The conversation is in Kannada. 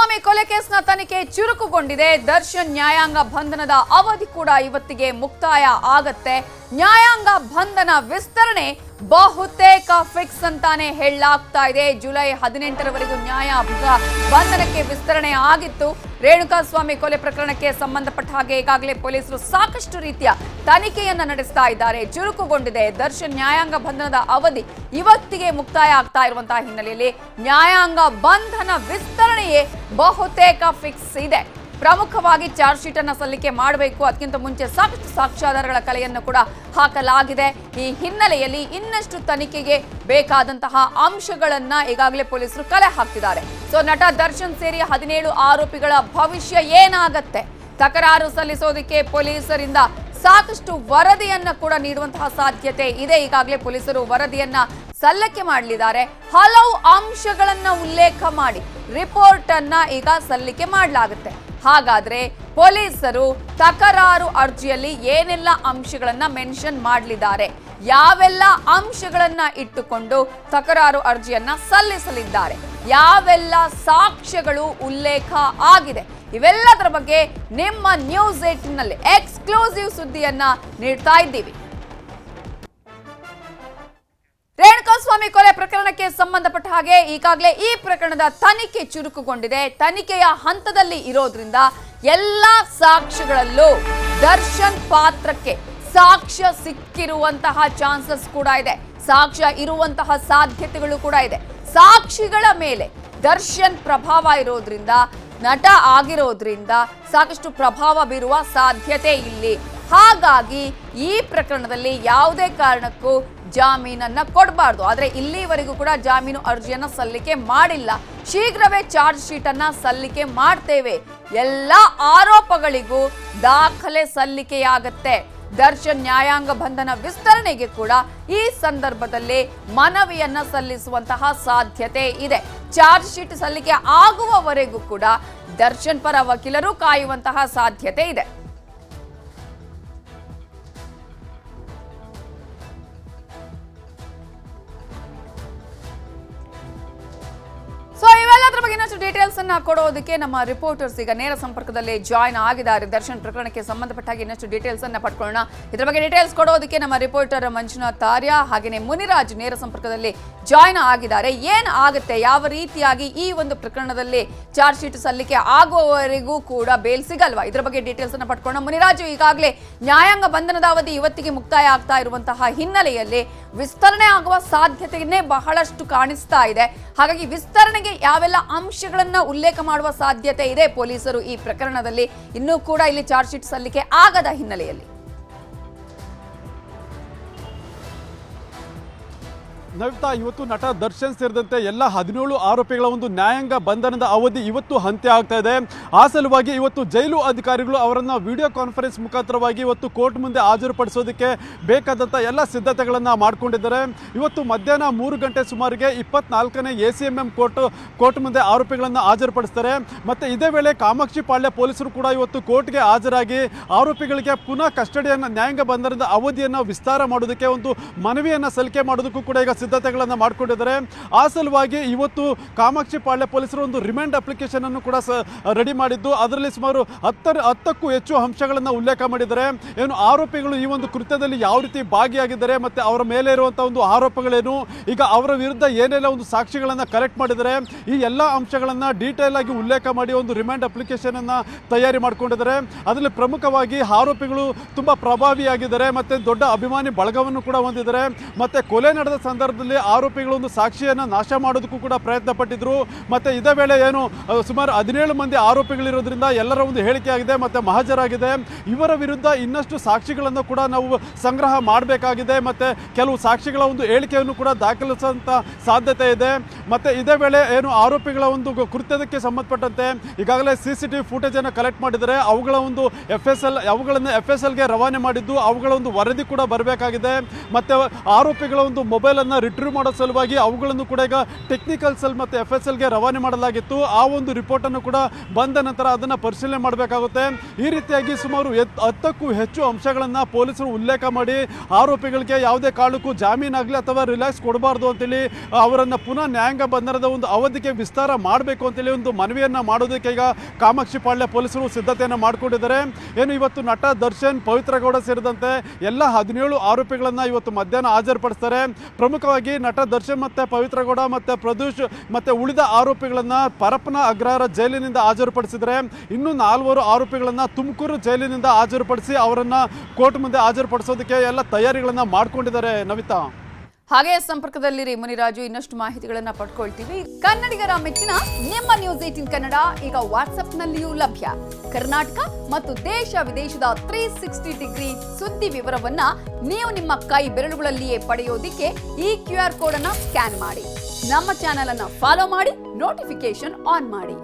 ರೇಣುಕಾಸ್ವಾಮಿ ಕೊಲೆ ಕೇಸ್ನ ತನಿಖೆ ಚುರುಕುಗೊಂಡಿದೆ. ದರ್ಶನ್ ನ್ಯಾಯಾಂಗ ಬಂಧನದ ಅವಧಿ ಕೂಡ ಇವತ್ತಿಗೆ ಮುಕ್ತಾಯ ಆಗತ್ತೆ. ನ್ಯಾಯಾಂಗ ಬಂಧನ ವಿಸ್ತರಣೆ ಬಹುತೇಕ ಫಿಕ್ಸ್ ಅಂತಾನೆ ಹೇಳಲಾಗ್ತಾ ಇದೆ. ಜುಲೈ 18ರವರೆಗೂ ನ್ಯಾಯಾಂಗ ಬಂಧನಕ್ಕೆ ವಿಸ್ತರಣೆ ಆಗಿತ್ತು. ರೇಣುಕಾಸ್ವಾಮಿ ಕೊಲೆ ಪ್ರಕರಣಕ್ಕೆ ಸಂಬಂಧಪಟ್ಟ ಹಾಗೆ ಈಗಾಗಲೇ ಪೊಲೀಸರು ಸಾಕಷ್ಟು ರೀತಿಯ ತನಿಖೆಯನ್ನ ನಡೆಸ್ತಾ ಇದ್ದಾರೆ. ಚುರುಕುಗೊಂಡಿದೆ. ದರ್ಶನ್ ನ್ಯಾಯಾಂಗ ಬಂಧನದ ಅವಧಿ ಇವತ್ತಿಗೆ ಮುಕ್ತಾಯ ಆಗ್ತಾ ಇರುವಂತಹ ಹಿನ್ನೆಲೆಯಲ್ಲಿ ನ್ಯಾಯಾಂಗ ಬಂಧನ ವಿಸ್ತರಣೆಯೇ ಬಹುತೇಕ ಫಿಕ್ಸ್ ಇದೆ. ಪ್ರಮುಖವಾಗಿ ಚಾರ್ಜ್ ಶೀಟ್ ಅನ್ನು ಸಲ್ಲಿಕೆ ಮಾಡಬೇಕು. ಅದಕ್ಕಿಂತ ಮುಂಚೆ ಸಾಕಷ್ಟು ಸಾಕ್ಷ್ಯಾಧಾರಗಳ ಕಲೆಯನ್ನು ಕೂಡ ಹಾಕಲಾಗಿದೆ. ಈ ಹಿನ್ನೆಲೆಯಲ್ಲಿ ಇನ್ನಷ್ಟು ತನಿಖೆಗೆ ಬೇಕಾದಂತಹ ಅಂಶಗಳನ್ನ ಈಗಾಗಲೇ ಪೊಲೀಸರು ಕಲೆ ಹಾಕ್ತಿದ್ದಾರೆ. ಸೊ ನಟ ದರ್ಶನ್ ಸೇರಿ 17 ಆರೋಪಿಗಳ ಭವಿಷ್ಯ ಏನಾಗತ್ತೆ? ತಕರಾರು ಸಲ್ಲಿಸೋದಕ್ಕೆ ಪೊಲೀಸರಿಂದ ಸಾಕಷ್ಟು ವರದಿಯನ್ನ ಕೂಡ ನೀಡುವಂತಹ ಸಾಧ್ಯತೆ ಇದೆ. ಈಗಾಗಲೇ ಪೊಲೀಸರು ವರದಿಯನ್ನ ಸಲ್ಲಿಕೆ ಮಾಡಲಿದ್ದಾರೆ. ಹಲವು ಅಂಶಗಳನ್ನ ಉಲ್ಲೇಖ ಮಾಡಿ ರಿಪೋರ್ಟ್ ಅನ್ನ ಈಗ ಸಲ್ಲಿಕೆ ಮಾಡಲಾಗುತ್ತೆ. ಹಾಗಾದ್ರೆ ಪೊಲೀಸರು ತಕರಾರು ಅರ್ಜಿಯಲ್ಲಿ ಏನೆಲ್ಲ ಅಂಶಗಳನ್ನ ಮೆನ್ಷನ್ ಮಾಡಲಿದ್ದಾರೆ, ಯಾವೆಲ್ಲ ಅಂಶಗಳನ್ನ ಇಟ್ಟುಕೊಂಡು ತಕರಾರು ಅರ್ಜಿಯನ್ನ ಸಲ್ಲಿಸಲಿದ್ದಾರೆ, ಯಾವೆಲ್ಲ ಸಾಕ್ಷ್ಯಗಳು ಉಲ್ಲೇಖ ಆಗಿದೆ, ಇವೆಲ್ಲದರ ಬಗ್ಗೆ ನಿಮ್ಮ ನ್ಯೂಸ್ 18 ನಲ್ಲಿ ಎಕ್ಸ್ಕ್ಲೂಸಿವ್ ಸುದ್ದಿಯನ್ನ ನೀಡ್ತಾ ಇದ್ದೀವಿ. ರೇಣುಕಾಸ್ವಾಮಿ ಕೊಲೆ ಪ್ರಕರಣಕ್ಕೆ ಸಂಬಂಧಪಟ್ಟ ಹಾಗೆ ಈಗಾಗಲೇ ಈ ಪ್ರಕರಣದ ತನಿಖೆ ಚುರುಕುಗೊಂಡಿದೆ. ತನಿಖೆಯ ಹಂತದಲ್ಲಿ ಇರೋದ್ರಿಂದ ಎಲ್ಲ ಸಾಕ್ಷ್ಯಗಳಲ್ಲೂ ದರ್ಶನ್ ಪಾತ್ರಕ್ಕೆ ಸಾಕ್ಷ್ಯ ಸಿಕ್ಕಿರುವಂತಹ ಚಾನ್ಸಸ್ ಕೂಡ ಇದೆ. ಸಾಕ್ಷ್ಯ ಇರುವಂತಹ ಸಾಧ್ಯತೆಗಳು ಕೂಡ ಇದೆ. ಸಾಕ್ಷಿಗಳ ಮೇಲೆ ದರ್ಶನ್ ಪ್ರಭಾವ ಇರೋದ್ರಿಂದ, ನಟ ಆಗಿರೋದ್ರಿಂದ ಸಾಕಷ್ಟು ಪ್ರಭಾವ ಬೀರುವ ಸಾಧ್ಯತೆ ಇಲ್ಲಿ. ಹಾಗಾಗಿ ಈ ಪ್ರಕರಣದಲ್ಲಿ ಯಾವುದೇ ಕಾರಣಕ್ಕೂ ಜಾಮೀನನ್ನ ಕೊಡಬಾರ್ದು. ಆದರೆ ಇಲ್ಲಿವರೆಗೂ ಕೂಡ ಜಾಮೀನು ಅರ್ಜಿಯನ್ನ ಸಲ್ಲಿಕೆ ಮಾಡಿಲ್ಲ. ಶೀಘ್ರವೇ ಚಾರ್ಜ್ ಶೀಟ್ ಅನ್ನ ಸಲ್ಲಿಕೆ ಮಾಡ್ತೇವೆ. ಎಲ್ಲ ಆರೋಪಗಳಿಗೂ ದಾಖಲೆ ಸಲ್ಲಿಕೆಯಾಗತ್ತೆ. ದರ್ಶನ್ ನ್ಯಾಯಾಂಗ ಬಂಧನ ವಿಸ್ತರಣೆಗೆ ಕೂಡ ಈ ಸಂದರ್ಭದಲ್ಲಿ ಮನವಿಯನ್ನ ಸಲ್ಲಿಸುವಂತಹ ಸಾಧ್ಯತೆ ಇದೆ. ಚಾರ್ಜ್ ಶೀಟ್ ಸಲ್ಲಿಕೆ ಆಗುವವರೆಗೂ ಕೂಡ ದರ್ಶನ್ ಪರ ವಕೀಲರು ಕಾಯುವಂತಹ ಸಾಧ್ಯತೆ ಇದೆ. ಇವೆಲ್ಲದರ ಬಗ್ಗೆ ಇನ್ನಷ್ಟು ಡೀಟೇಲ್ಸ್ ಅನ್ನ ಕೊಡೋದಕ್ಕೆ ನಮ್ಮ ರಿಪೋರ್ಟರ್ಸ್ ಈಗ ನೇರ ಸಂಪರ್ಕದಲ್ಲಿ ಜಾಯ್ನ್ ಆಗಿದ್ದಾರೆ. ದರ್ಶನ್ ಪ್ರಕರಣಕ್ಕೆ ಸಂಬಂಧಪಟ್ಟ ಹಾಗೆ ಇನ್ನಷ್ಟು ಡೀಟೇಲ್ಸ್ ಅನ್ನ ಪಡ್ಕೊಳ್ಳೋಣ. ಇದರ ಬಗ್ಗೆ ಡೀಟೇಲ್ಸ್ ಕೊಡೋದಕ್ಕೆ ನಮ್ಮ ರಿಪೋರ್ಟರ್ ಮಂಜುನಾಥ್ ಆರ್ಯ ಹಾಗೆಯೇ ಮುನಿರಾಜ್ ನೇರ ಸಂಪರ್ಕದಲ್ಲಿ ಜಾಯ್ನ್ ಆಗಿದ್ದಾರೆ. ಏನ್ ಆಗುತ್ತೆ, ಯಾವ ರೀತಿಯಾಗಿ ಈ ಒಂದು ಪ್ರಕರಣದಲ್ಲಿ ಚಾರ್ಜ್ ಶೀಟ್ ಸಲ್ಲಿಕೆ ಆಗುವವರೆಗೂ ಕೂಡ ಬೇಲ್ ಸಿಗಲ್ವಾ? ಇದರ ಬಗ್ಗೆ ಡೀಟೇಲ್ಸ್ ಅನ್ನ ಪಡ್ಕೊಳ್ಳೋಣ. ಮುನಿರಾಜು, ಈಗಾಗಲೇ ನ್ಯಾಯಾಂಗ ಬಂಧನದ ಅವಧಿ ಇವತ್ತಿಗೆ ಮುಕ್ತಾಯ ಆಗ್ತಾ ಇರುವಂತಹ ಹಿನ್ನೆಲೆಯಲ್ಲಿ ವಿಸ್ತರಣೆ ಆಗುವ ಸಾಧ್ಯತೆಯನ್ನೇ ಬಹಳಷ್ಟು ಕಾಣಿಸ್ತಾ ಇದೆ. ಹಾಗಾಗಿ ವಿಸ್ತರಣೆಗೆ ಯಾವೆಲ್ಲ ಅಂಶಗಳನ್ನ ಉಲ್ಲೇಖ ಮಾಡುವ ಸಾಧ್ಯತೆ ಇದೆ ಪೊಲೀಸರು ಈ ಪ್ರಕರಣದಲ್ಲಿ, ಇನ್ನೂ ಕೂಡ ಇಲ್ಲಿ ಚಾರ್ಜ್ ಶೀಟ್ ಸಲ್ಲಿಕೆ ಆಗದ ಹಿನ್ನೆಲೆಯಲ್ಲಿ? ನವಿತಾ, ಇವತ್ತು ನಟ ದರ್ಶನ್ ಸೇರಿದಂತೆ ಎಲ್ಲ 17 ಆರೋಪಿಗಳ ಒಂದು ನ್ಯಾಯಾಂಗ ಬಂಧನದ ಅವಧಿ ಇವತ್ತು ಅಂತ್ಯ ಆಗ್ತಾ ಇದೆ. ಆ ಸಲುವಾಗಿ ಇವತ್ತು ಜೈಲು ಅಧಿಕಾರಿಗಳು ಅವರನ್ನು ವಿಡಿಯೋ ಕಾನ್ಫರೆನ್ಸ್ ಮುಖಾಂತರವಾಗಿ ಇವತ್ತು ಕೋರ್ಟ್ ಮುಂದೆ ಹಾಜರುಪಡಿಸೋದಕ್ಕೆ ಬೇಕಾದಂಥ ಎಲ್ಲ ಸಿದ್ಧತೆಗಳನ್ನು ಮಾಡಿಕೊಂಡಿದ್ದಾರೆ. ಇವತ್ತು ಮಧ್ಯಾಹ್ನ 3 ಗಂಟೆ ಸುಮಾರಿಗೆ 24ನೇ ACMM ಕೋರ್ಟ್ ಮುಂದೆ ಆರೋಪಿಗಳನ್ನು ಹಾಜರುಪಡಿಸ್ತಾರೆ. ಮತ್ತು ಇದೇ ವೇಳೆ ಕಾಮಾಕ್ಷಿ ಪಾಳ್ಯ ಪೊಲೀಸರು ಕೂಡ ಇವತ್ತು ಕೋರ್ಟ್ಗೆ ಹಾಜರಾಗಿ ಆರೋಪಿಗಳಿಗೆ ಪುನಃ ಕಸ್ಟಡಿಯನ್ನು ನ್ಯಾಯಾಂಗ ಬಂಧನದ ಅವಧಿಯನ್ನು ವಿಸ್ತಾರ ಮಾಡೋದಕ್ಕೆ ಒಂದು ಮನವಿಯನ್ನು ಸಲ್ಲಿಕೆ ಮಾಡೋದಕ್ಕೂ ಕೂಡ ಈಗ ಸಿದ್ಧತೆಗಳನ್ನು ಮಾಡಿಕೊಂಡಿದ್ದಾರೆ. ಆ ಸಲುವಾಗಿ ಇವತ್ತು ಕಾಮಾಕ್ಷಿ ಪಾಳ್ಯ ಪೊಲೀಸರು ಒಂದು ರಿಮಾಂಡ್ ಅಪ್ಲಿಕೇಶನ್ ಅನ್ನು ಕೂಡ ರೆಡಿ ಮಾಡಿದ್ದು, ಅದರಲ್ಲಿ ಸುಮಾರು 10ಕ್ಕೂ ಹೆಚ್ಚು ಅಂಶಗಳನ್ನು ಉಲ್ಲೇಖ ಮಾಡಿದ್ದಾರೆ. ಏನು ಆರೋಪಿಗಳು ಈ ಒಂದು ಕೃತ್ಯದಲ್ಲಿ ಯಾವ ರೀತಿ ಭಾಗಿಯಾಗಿದ್ದಾರೆ ಮತ್ತು ಅವರ ಮೇಲೆ ಇರುವಂಥ ಒಂದು ಆರೋಪಗಳೇನು, ಈಗ ಅವರ ವಿರುದ್ಧ ಏನೆಲ್ಲ ಒಂದು ಸಾಕ್ಷಿಗಳನ್ನು ಕಲೆಕ್ಟ್ ಮಾಡಿದ್ದಾರೆ, ಈ ಎಲ್ಲ ಅಂಶಗಳನ್ನು ಡೀಟೇಲ್ ಆಗಿ ಉಲ್ಲೇಖ ಮಾಡಿ ಒಂದು ರಿಮಾಂಡ್ ಅಪ್ಲಿಕೇಶನ್ ಅನ್ನು ತಯಾರಿ ಮಾಡಿಕೊಂಡಿದ್ದಾರೆ. ಅದರಲ್ಲಿ ಪ್ರಮುಖವಾಗಿ ಆರೋಪಿಗಳು ತುಂಬ ಪ್ರಭಾವಿಯಾಗಿದ್ದಾರೆ ಮತ್ತು ದೊಡ್ಡ ಅಭಿಮಾನಿ ಬಳಗವನ್ನು ಕೂಡ ಹೊಂದಿದ್ದಾರೆ. ಮತ್ತು ಕೊಲೆ ನಡೆದ ಸಂದರ್ಭದಲ್ಲಿ ಆರೋಪಿಗಳು ಒಂದು ಸಾಕ್ಷಿಯನ್ನು ನಾಶ ಮಾಡೋದಕ್ಕೂ ಕೂಡ ಪ್ರಯತ್ನ ಪಟ್ಟಿದ್ರು. ಮತ್ತು ಇದೇ ವೇಳೆ ಏನು ಸುಮಾರು 17 ಮಂದಿ ಆರೋಪಿಗಳಿರೋದ್ರಿಂದ ಎಲ್ಲರ ಒಂದು ಹೇಳಿಕೆ ಆಗಿದೆ ಮತ್ತು ಮಹಜರಾಗಿದೆ. ಇವರ ವಿರುದ್ಧ ಇನ್ನಷ್ಟು ಸಾಕ್ಷಿಗಳನ್ನು ಕೂಡ ನಾವು ಸಂಗ್ರಹ ಮಾಡಬೇಕಾಗಿದೆ ಮತ್ತು ಕೆಲವು ಸಾಕ್ಷಿಗಳ ಒಂದು ಹೇಳಿಕೆಯನ್ನು ಕೂಡ ದಾಖಲಿಸುವಂಥ ಸಾಧ್ಯತೆ ಇದೆ. ಮತ್ತು ಇದೇ ವೇಳೆ ಏನು ಆರೋಪಿಗಳ ಒಂದು ಕೃತ್ಯದಕ್ಕೆ ಸಂಬಂಧಪಟ್ಟಂತೆ ಈಗಾಗಲೇ CCTV ಫುಟೇಜನ್ನು ಕಲೆಕ್ಟ್ ಮಾಡಿದ್ದಾರೆ. ಅವುಗಳ ಒಂದು ಅವುಗಳನ್ನು FSLಗೆ ರವಾನೆ ಮಾಡಿದ್ದು, ಅವುಗಳ ಒಂದು ವರದಿ ಕೂಡ ಬರಬೇಕಾಗಿದೆ. ಮತ್ತು ಆರೋಪಿಗಳ ಒಂದು ಮೊಬೈಲನ್ನು ರಿಟ್ರೀವ್ ಮಾಡೋ ಸಲುವಾಗಿ ಅವುಗಳನ್ನು ಕೂಡ ಈಗ ಟೆಕ್ನಿಕಲ್ ಸೆಲ್ ಮತ್ತು FSLಗೆ ರವಾನೆ ಮಾಡಲಾಗಿತ್ತು. ಆ ಒಂದು ರಿಪೋರ್ಟನ್ನು ಕೂಡ ಬಂದ ನಂತರ ಅದನ್ನು ಪರಿಶೀಲನೆ ಮಾಡಬೇಕಾಗುತ್ತೆ. ಈ ರೀತಿಯಾಗಿ ಸುಮಾರು 10ಕ್ಕೂ ಹೆಚ್ಚು ಅಂಶಗಳನ್ನು ಪೊಲೀಸರು ಉಲ್ಲೇಖ ಮಾಡಿ ಆರೋಪಿಗಳಿಗೆ ಯಾವುದೇ ಕಾರಣಕ್ಕೂ ಜಾಮೀನಾಗಲಿ ಅಥವಾ ರಿಲ್ಯಾಕ್ಸ್ ಕೊಡಬಾರ್ದು ಅಂತೇಳಿ ಅವರನ್ನು ಪುನಃ ನ್ಯಾಯಾಂಗ ಬಂಧನದ ಒಂದು ಅವಧಿಗೆ ವಿಸ್ತಾರ ಮಾಡಬೇಕು ಅಂತೇಳಿ ಒಂದು ಮನವಿಯನ್ನು ಮಾಡೋದಕ್ಕೆ ಈಗ ಕಾಮಾಕ್ಷಿ ಪಾಳ್ಯ ಪೊಲೀಸರು ಸಿದ್ಧತೆಯನ್ನು ಮಾಡಿಕೊಂಡಿದ್ದಾರೆ. ಏನು ಇವತ್ತು ನಟ ದರ್ಶನ್, ಪವಿತ್ರ ಗೌಡ ಸೇರಿದಂತೆ ಎಲ್ಲ 17 ಆರೋಪಿಗಳನ್ನು ಇವತ್ತು ಮಧ್ಯಾಹ್ನ ಹಾಜರುಪಡಿಸ್ತಾರೆ. ಪ್ರಮುಖವಾಗಿ ನಟ ದರ್ಶನ್ ಮತ್ತು ಪವಿತ್ರ ಗೌಡ ಮತ್ತು ಪ್ರದೂಷ್ ಮತ್ತು ಉಳಿದ ಆರೋಪಿಗಳನ್ನು ಪರಪ್ಪನ ಅಗ್ರಹಾರ ಜೈಲಿನಿಂದ ಹಾಜರುಪಡಿಸಿದರೆ ಇನ್ನು 4 ಆರೋಪಿಗಳನ್ನು ತುಮಕೂರು ಜೈಲಿನಿಂದ ಹಾಜರುಪಡಿಸಿ ಅವರನ್ನು ಕೋರ್ಟ್ ಮುಂದೆ ಹಾಜರುಪಡಿಸೋದಕ್ಕೆ ಎಲ್ಲ ತಯಾರಿಗಳನ್ನು ಮಾಡಿಕೊಂಡಿದ್ದಾರೆ. ನವಿತಾ, ಹಾಗೆ ಸಂಪರ್ಕದಲ್ಲಿರಿ ಮುನಿರಾಜು, ಇನ್ನಷ್ಟು ಮಾಹಿತಿಗಳನ್ನ ಪಡ್ಕೊಳ್ತೀವಿ. ಕನ್ನಡಿಗರ ಮೆಚ್ಚಿನ ನಿಮ್ಮ ನ್ಯೂಸ್ 18 ಕನ್ನಡ ಈಗ ವಾಟ್ಸ್ಆಪ್ನಲ್ಲಿಯೂ ಲಭ್ಯ. ಕರ್ನಾಟಕ ಮತ್ತು ದೇಶ ವಿದೇಶದ 360 ಡಿಗ್ರಿ ಸುದ್ದಿ ವಿವರವನ್ನ ನೀವು ನಿಮ್ಮ ಕೈ ಬೆರಳುಗಳಲ್ಲಿಯೇ ಪಡೆಯೋದಿಕ್ಕೆ ಈ QR ಕೋಡ್ ಅನ್ನ ಸ್ಕ್ಯಾನ್ ಮಾಡಿ. ನಮ್ಮ ಚಾನೆಲ್ ಅನ್ನ ಫಾಲೋ ಮಾಡಿ, ನೋಟಿಫಿಕೇಶನ್ ಆನ್ ಮಾಡಿ.